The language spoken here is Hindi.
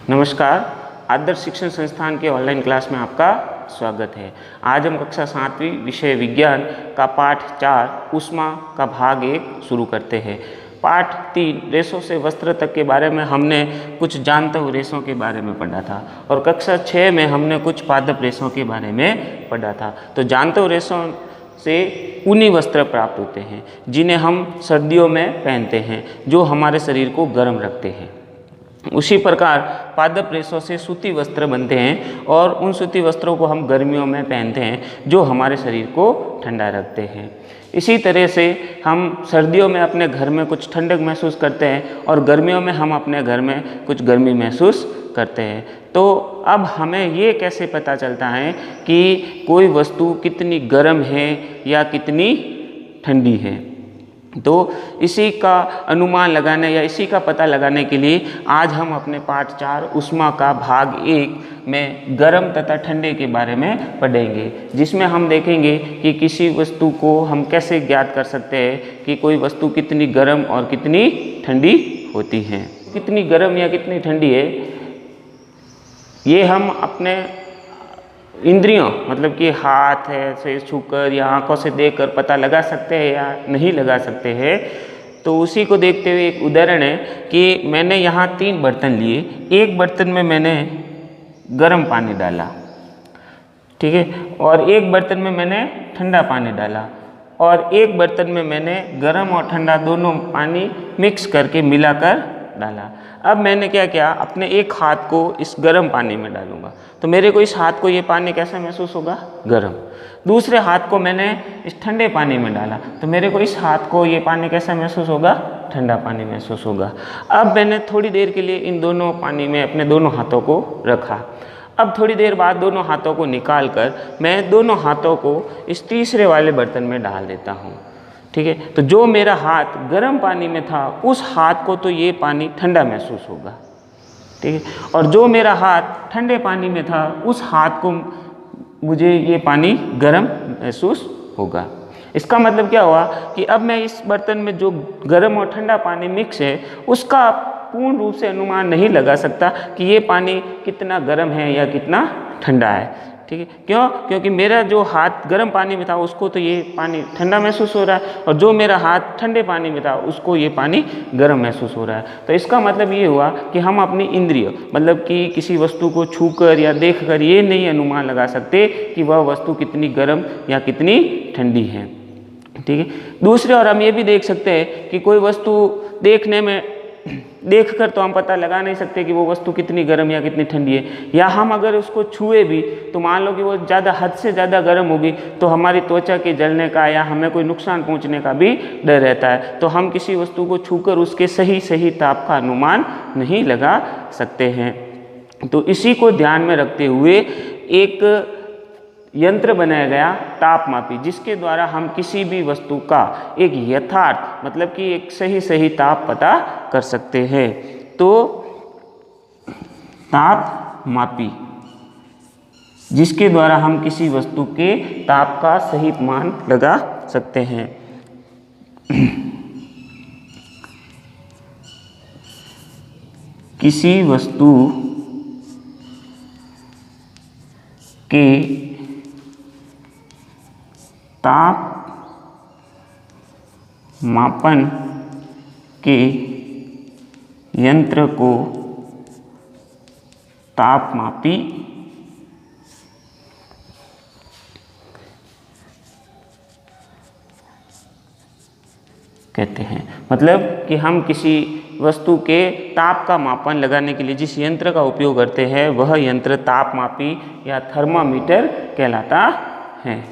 नमस्कार, आदर्श शिक्षण संस्थान के ऑनलाइन क्लास में आपका स्वागत है। आज हम कक्षा 7वीं विषय विज्ञान का पाठ 4 ऊष्मा का भाग 1 शुरू करते हैं। पाठ 3 रेशों से वस्त्र तक के बारे में हमने कुछ जानतव रेशों के बारे में पढ़ा था और कक्षा 6 में हमने कुछ पादप रेशों के बारे में पढ़ा था। तो जानतव रेशों से ऊनी वस्त्र प्राप्त होते हैं जिन्हें हम सर्दियों में पहनते हैं, जो हमारे शरीर को गर्म रखते हैं। उसी प्रकार पादप रेशों से सूती वस्त्र बनते हैं और उन सूती वस्त्रों को हम गर्मियों में पहनते हैं, जो हमारे शरीर को ठंडा रखते हैं। इसी तरह से हम सर्दियों में अपने घर में कुछ ठंडक महसूस करते हैं और गर्मियों में हम अपने घर में कुछ गर्मी महसूस करते हैं। तो अब हमें ये कैसे पता चलता है कि कोई वस्तु कितनी गर्म है या कितनी ठंडी है? तो इसी का अनुमान लगाने या इसी का पता लगाने के लिए आज हम अपने पाठ 4 ऊष्मा का भाग 1 में गर्म तथा ठंडे के बारे में पढ़ेंगे, जिसमें हम देखेंगे कि किसी वस्तु को हम कैसे ज्ञात कर सकते हैं कि कोई वस्तु कितनी गर्म और कितनी ठंडी होती है। कितनी गर्म या कितनी ठंडी है, ये हम अपने इंद्रियों मतलब कि हाथ है से छूकर या आंखों से देखकर पता लगा सकते हैं या नहीं लगा सकते हैं। तो उसी को देखते हुए एक उदाहरण है कि मैंने यहाँ 3 बर्तन लिए। एक बर्तन में मैंने गर्म पानी डाला, ठीक है, और एक बर्तन में मैंने ठंडा पानी डाला और एक बर्तन में मैंने गर्म और ठंडा दोनों पानी मिक्स करके मिलाकर डाला। अब मैंने क्या किया, अपने एक हाथ को इस गर्म पानी में डालूंगा तो मेरे को इस हाथ को ये पानी कैसा महसूस होगा? गर्म। दूसरे हाथ को मैंने इस ठंडे पानी में डाला तो मेरे को इस हाथ को ये पानी कैसा महसूस होगा? ठंडा पानी महसूस होगा। अब मैंने थोड़ी देर के लिए इन दोनों पानी में अपने दोनों हाथों को रखा। अब थोड़ी देर बाद दोनों हाथों को निकाल कर मैं दोनों हाथों को इस तीसरे वाले बर्तन में डाल देता हूँ, ठीक है। तो जो मेरा हाथ गर्म पानी में था उस हाथ को तो ये पानी ठंडा महसूस होगा, ठीक है, और जो मेरा हाथ ठंडे पानी में था उस हाथ को मुझे ये पानी गर्म महसूस होगा। इसका मतलब क्या हुआ कि अब मैं इस बर्तन में जो गर्म और ठंडा पानी मिक्स है उसका पूर्ण रूप से अनुमान नहीं लगा सकता कि ये पानी कितना गर्म है या कितना ठंडा है, ठीक है। क्यों? क्योंकि मेरा जो हाथ गर्म पानी में था उसको तो ये पानी ठंडा महसूस हो रहा है और जो मेरा हाथ ठंडे पानी में था उसको ये पानी गर्म महसूस हो रहा है। तो इसका मतलब ये हुआ कि हम अपनी इंद्रिय मतलब कि किसी वस्तु को छूकर या देखकर ये नहीं अनुमान लगा सकते कि वह वस्तु कितनी गर्म या कितनी ठंडी है, ठीक है। दूसरे और हम ये भी देख सकते हैं कि कोई वस्तु देखने में देखकर तो हम पता लगा नहीं सकते कि वो वस्तु कितनी गर्म या कितनी ठंडी है, या हम अगर उसको छुए भी तो मान लो कि वो ज़्यादा हद से ज़्यादा गर्म होगी तो हमारी त्वचा के जलने का या हमें कोई नुकसान पहुंचने का भी डर रहता है। तो हम किसी वस्तु को छूकर उसके सही ताप का अनुमान नहीं लगा सकते हैं। तो इसी को ध्यान में रखते हुए एक यंत्र बनाया गया तापमापी, जिसके द्वारा हम किसी भी वस्तु का एक यथार्थ मतलब कि एक सही ताप पता कर सकते हैं। तो तापमापी जिसके द्वारा हम किसी वस्तु के ताप का सही मान लगा सकते हैं। किसी वस्तु के ताप मापन के यंत्र को तापमापी कहते हैं। मतलब कि हम किसी वस्तु के ताप का मापन लगाने के लिए जिस यंत्र का उपयोग करते हैं वह यंत्र तापमापी या थर्मामीटर कहलाता है।